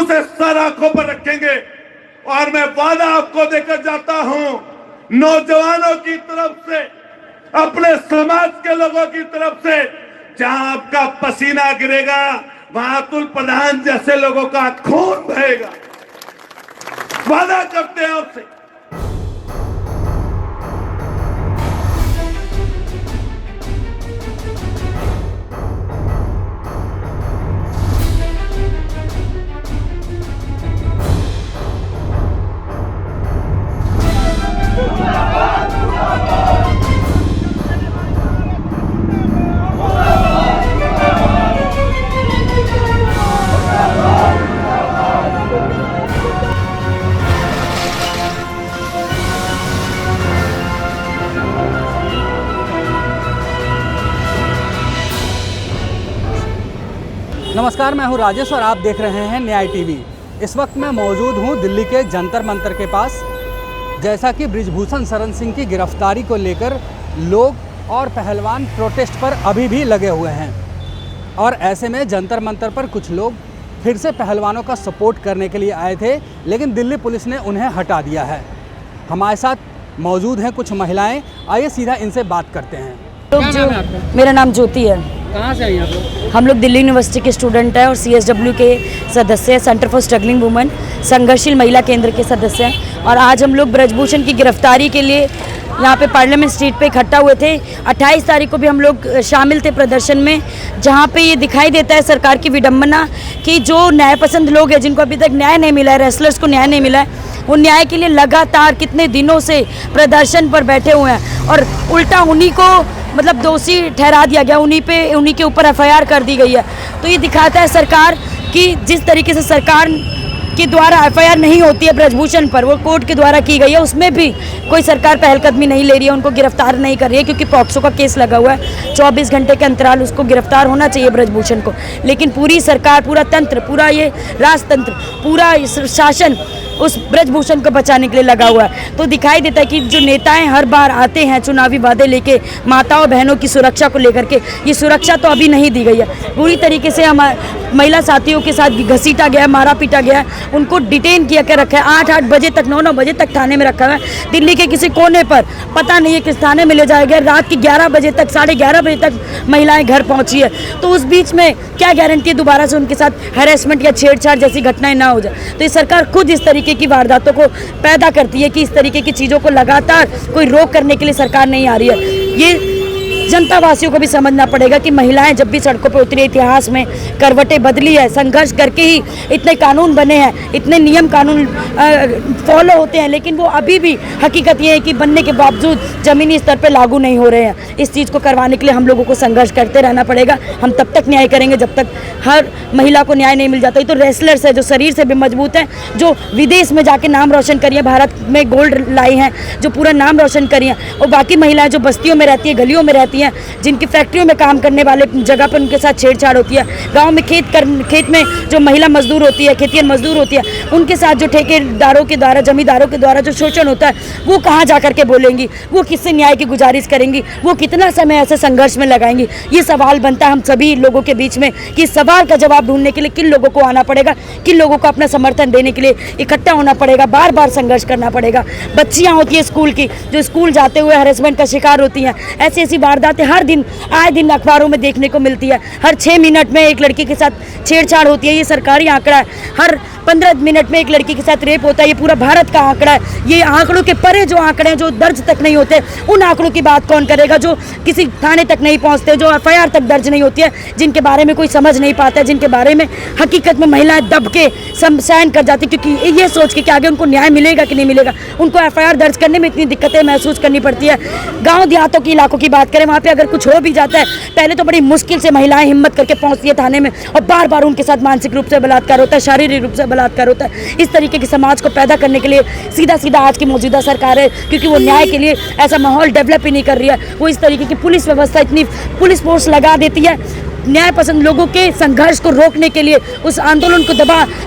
उसे सर आंखों पर रखेंगे। और मैं वादा आपको देकर जाता हूं, नौजवानों की तरफ से, अपने समाज के लोगों की तरफ से, जहां आपका पसीना गिरेगा वहां अतुल प्रधान जैसे लोगों का खून बहेगा। वादा करते हैं आपसे। नमस्कार, मैं हूं राजेश और आप देख रहे हैं न्याय टीवी। इस वक्त मैं मौजूद हूं दिल्ली के जंतर मंतर के पास। जैसा कि बृजभूषण शरण सिंह की गिरफ्तारी को लेकर लोग और पहलवान प्रोटेस्ट पर अभी भी लगे हुए हैं और ऐसे में जंतर मंतर पर कुछ लोग फिर से पहलवानों का सपोर्ट करने के लिए आए थे, लेकिन दिल्ली पुलिस ने उन्हें हटा दिया है। हमारे साथ मौजूद हैं कुछ महिलाएं, आइए सीधा इनसे बात करते हैं। क्या नाम है आपका? मेरा नाम ज्योति है। कहाँ से आई आप लोग? हम लोग दिल्ली यूनिवर्सिटी के स्टूडेंट हैं और CSW के सदस्य हैं, सेंटर फॉर स्ट्रगलिंग वुमेन, संघर्षशील महिला केंद्र के सदस्य हैं। और आज हम लोग बृजभूषण की गिरफ्तारी के लिए यहाँ पे पार्लियामेंट स्ट्रीट पे इकट्ठा हुए थे। 28 तारीख को भी हम लोग शामिल थे प्रदर्शन में, जहाँ पे ये दिखाई देता है सरकार की विडम्बना कि जो न्याय पसंद लोग हैं, जिनको अभी तक न्याय नहीं मिला है, रेसलर्स को न्याय नहीं मिला है, वो न्याय के लिए लगातार कितने दिनों से प्रदर्शन पर बैठे हुए हैं और उल्टा उन्हीं को मतलब दोषी ठहरा दिया गया, उन्हीं के ऊपर FIR कर दी गई है। तो ये दिखाता है सरकार कि जिस तरीके से सरकार के द्वारा FIR नहीं होती है बृजभूषण पर, वो कोर्ट के द्वारा की गई है, उसमें भी कोई सरकार पहलकदमी नहीं ले रही है, उनको गिरफ्तार नहीं कर रही है, क्योंकि पॉक्सो का केस लगा हुआ है। 24 घंटे के अंतराल उसको गिरफ्तार होना चाहिए बृजभूषण को, लेकिन पूरी सरकार, पूरा तंत्र, पूरा ये राजतंत्र, पूरा शासन उस बृजभूषण को बचाने के लिए लगा हुआ है। तो दिखाई देता है कि जो नेताएं हर बार आते हैं चुनावी वादे लेके माताओं बहनों की सुरक्षा को लेकर के, ये सुरक्षा तो अभी नहीं दी गई है। पूरी तरीके से हमारे महिला साथियों के साथ घसीटा गया है, मारा पीटा गया है, उनको डिटेन किया के रखा है। 8-8 बजे तक, 9-9 बजे तक थाने में रखा हुआ है। दिल्ली के किसी कोने पर पता नहीं है किस थाने में ले जाया गया। रात की 11 बजे तक, 11:30 बजे तक महिलाएं घर पहुंची है। तो उस बीच में क्या गारंटी है दोबारा से उनके साथ हैरेसमेंट या छेड़छाड़ जैसी घटनाएं ना हो जाए। तो ये सरकार खुद इस तरीके की वारदातों को पैदा करती है कि इस तरीके की चीज़ों को लगातार कोई रोक करने के लिए सरकार नहीं आ रही है। ये जनता वासियों को भी समझना पड़ेगा कि महिलाएं जब भी सड़कों पर उतरी, इतिहास में करवटें बदली है, संघर्ष करके ही इतने कानून बने हैं, इतने नियम कानून फॉलो होते हैं, लेकिन वो अभी भी हकीकत ये है कि बनने के बावजूद ज़मीनी स्तर पे लागू नहीं हो रहे हैं। इस चीज़ को करवाने के लिए हम लोगों को संघर्ष करते रहना पड़ेगा। हम तब तक न्याय करेंगे जब तक हर महिला को न्याय नहीं मिल जाता। ये तो रेसलर्स है जो शरीर से भी मजबूत हैं, जो विदेश में जाके नाम रोशन करिए, भारत में गोल्ड लाई हैं, जो पूरा नाम रोशन करिए, और बाकी महिलाएं जो बस्तियों में रहती है, गलियों में रहती हैं, जिनकी फैक्ट्रियों में काम करने वाले जगह पर उनके साथ छेड़छाड़ होती है, गांव में खेत में जो महिला मजदूर होती है, खेतियन मजदूर होती है, उनके साथ जो ठेकेदारों के द्वारा, जमींदारों के द्वारा जो शोषण होता है, वो कहाँ जा करके बोलेंगी, वो किससे न्याय की गुजारिश करेंगी, वो कितना समय ऐसे संघर्ष में लगाएंगी। ये सवाल बनता है हम सभी लोगों के बीच में कि इस सवाल का जवाब ढूंढने के लिए किन लोगों को आना पड़ेगा, किन लोगों को अपना समर्थन देने के लिए इकट्ठा होना पड़ेगा, बार बार संघर्ष करना पड़ेगा। बच्चियाँ होती है स्कूल की, जो स्कूल जाते हुए हैरेसमेंट का शिकार होती हैं। ऐसी वारदातें हर दिन, आए दिन अखबारों में देखने को मिलती है। हर 6 मिनट में एक लड़की के साथ छेड़छाड़ होती है, ये सरकारी आंकड़ा है। हर 15 मिनट में एक लड़की के साथ रेप होता है, ये पूरा भारत का आंकड़ा है। ये आंकड़ों के परे जो आंकड़े हैं, जो दर्ज तक नहीं होते, उन आंकड़ों की बात कौन करेगा, जो किसी थाने तक नहीं पहुंचते, जो FIR तक दर्ज नहीं होती है, जिनके बारे में कोई समझ नहीं पाता है, जिनके बारे में हकीकत में महिलाएं दब के सहन कर जाती, क्योंकि ये सोच के कि आगे उनको न्याय मिलेगा कि नहीं मिलेगा। उनको FIR दर्ज करने में इतनी दिक्कतें महसूस करनी पड़ती है। गाँव देहातों के इलाकों की बात करें, वहाँ पर अगर कुछ हो भी जाता है, पहले तो बड़ी मुश्किल से महिलाएं हिम्मत करके पहुँचती है थाने में, और बार बार उनके साथ मानसिक रूप से बलात्कार होता है, शारीरिक रूप से बलात्कार होता है। इस तरीके के समाज को पैदा करने के लिए सीधा आज की मौजूदा सरकार है, क्योंकि वो न्याय के लिए ऐसा माहौल डेवलप ही नहीं कर रही है। वो इस तरीके की पुलिस व्यवस्था, इतनी पुलिस फोर्स लगा देती है न्याय पसंद लोगों के संघर्ष को रोकने के लिए, उस आंदोलन को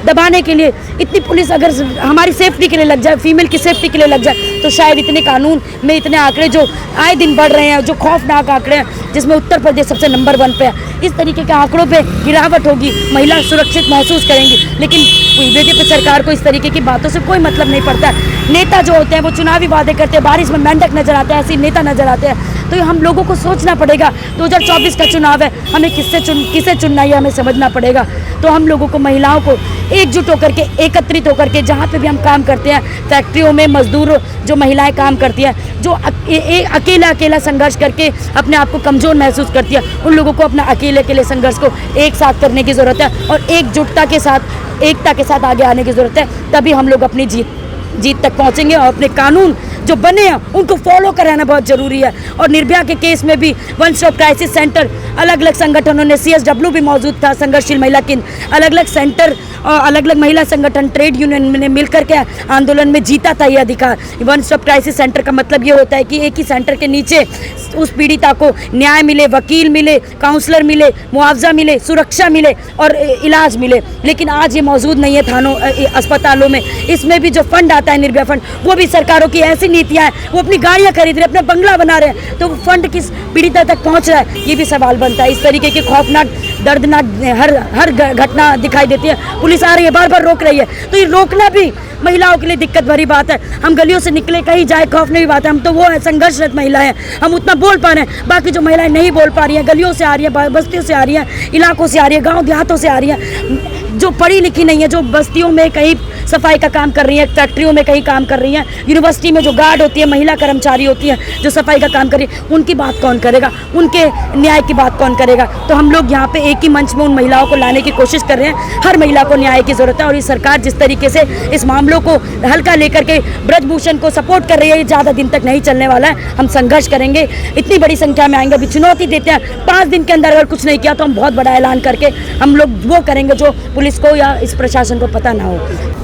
दबाने के लिए। इतनी पुलिस अगर हमारी सेफ्टी के लिए लग जाए, फीमेल की सेफ्टी के लिए लग जाए, तो शायद इतने कानून में इतने आंकड़े जो आए दिन बढ़ रहे हैं, जो खौफनाक आंकड़े हैं, जिसमें उत्तर प्रदेश सबसे नंबर 1 पे है, इस तरीके के आंकड़ों पे गिरावट होगी, महिला सुरक्षित महसूस करेंगी। लेकिन बीजेपी सरकार को इस तरीके की बातों से कोई मतलब नहीं पड़ता है। नेता जो होते हैं वो चुनावी वादे करते हैं, बारिश में मेंढक नजर आते हैं, ऐसे नेता नजर आते हैं। तो हम लोगों को सोचना पड़ेगा, 2024 का चुनाव है, हमें किसे चुनना है हमें समझना पड़ेगा। तो हम लोगों को, महिलाओं को एकजुट होकर के, एकत्रित होकर के, जहाँ पे भी हम काम करते हैं, फैक्ट्रियों में मजदूर जो महिलाएं काम करती हैं, जो अकेला संघर्ष करके अपने आप को कमज़ोर महसूस करती है, उन लोगों को अपना अकेले संघर्ष को एक साथ करने की ज़रूरत है और एकजुटता के साथ, एकता के साथ आगे आने की ज़रूरत है। तभी हम लोग अपनी जीत तक पहुंचेंगे और अपने कानून जो बने हैं उनको फॉलो कराना बहुत ज़रूरी है। और निर्भया के केस में भी वन स्टॉप क्राइसिस सेंटर, अलग अलग संगठनों ने, CSW भी मौजूद था, संघर्षशील महिला केंद्र, अलग अलग सेंटर और अलग अलग महिला संगठन, ट्रेड यूनियन ने मिलकर के आंदोलन में जीता था ये अधिकार। वन स्टॉप क्राइसिस सेंटर का मतलब ये होता है कि एक ही सेंटर के नीचे उस पीड़िता को न्याय मिले, वकील मिले, काउंसलर मिले, मुआवजा मिले, सुरक्षा मिले और इलाज मिले। लेकिन आज ये मौजूद नहीं है थानों, अस्पतालों में। इसमें भी जो फंड आता है, निर्भया फंड, वो भी सरकारों की ऐसी नीतियाँ हैं, वो अपनी गाड़ियाँ खरीद रहे हैं, अपना बंगला बना रहे हैं, तो वो फंड किस पीड़िता तक पहुँच रहा है, ये भी सवाल बनता है। इस तरीके की खौफनाक, दर्दनाक हर घटना दिखाई देती है। पुलिस आ रही है, बार बार रोक रही है, तो ये रोकना भी महिलाओं के लिए दिक्कत भरी बात है। हम गलियों से निकले, कहीं जाए, खौफ नहीं बात है। हम तो वो है संघर्षरत महिलाएं हैं, हम उतना बोल पा रहे हैं। बाकी जो महिलाएं नहीं बोल पा रही हैं, गलियों से आ रही हैं, बस्तियों से आ रही हैं, इलाकों से आ रही है, गाँव देहातों से आ रही हैं, जो पढ़ी लिखी नहीं है, जो बस्तियों में कहीं सफाई का काम कर रही है, फैक्ट्रियों में कहीं काम कर रही हैं, यूनिवर्सिटी में जो गार्ड होती है, महिला कर्मचारी होती है जो सफाई का काम कर रही है, उनकी बात कौन करेगा, उनके न्याय की बात कौन करेगा। तो हम लोग यहाँ पे एक ही मंच में उन महिलाओं को लाने की कोशिश कर रहे हैं। हर महिला को न्याय की जरूरत है और ये सरकार जिस तरीके से इस मामलों को हल्का लेकर के ब्रजभूषण को सपोर्ट कर रही है, ये ज़्यादा दिन तक नहीं चलने वाला है। हम संघर्ष करेंगे, इतनी बड़ी संख्या में आएंगे। अभी चुनौती देते हैं, 5 दिन के अंदर अगर कुछ नहीं किया तो हम बहुत बड़ा ऐलान करके हम लोग वो करेंगे जो पुलिस को या इस प्रशासन को पता ना हो।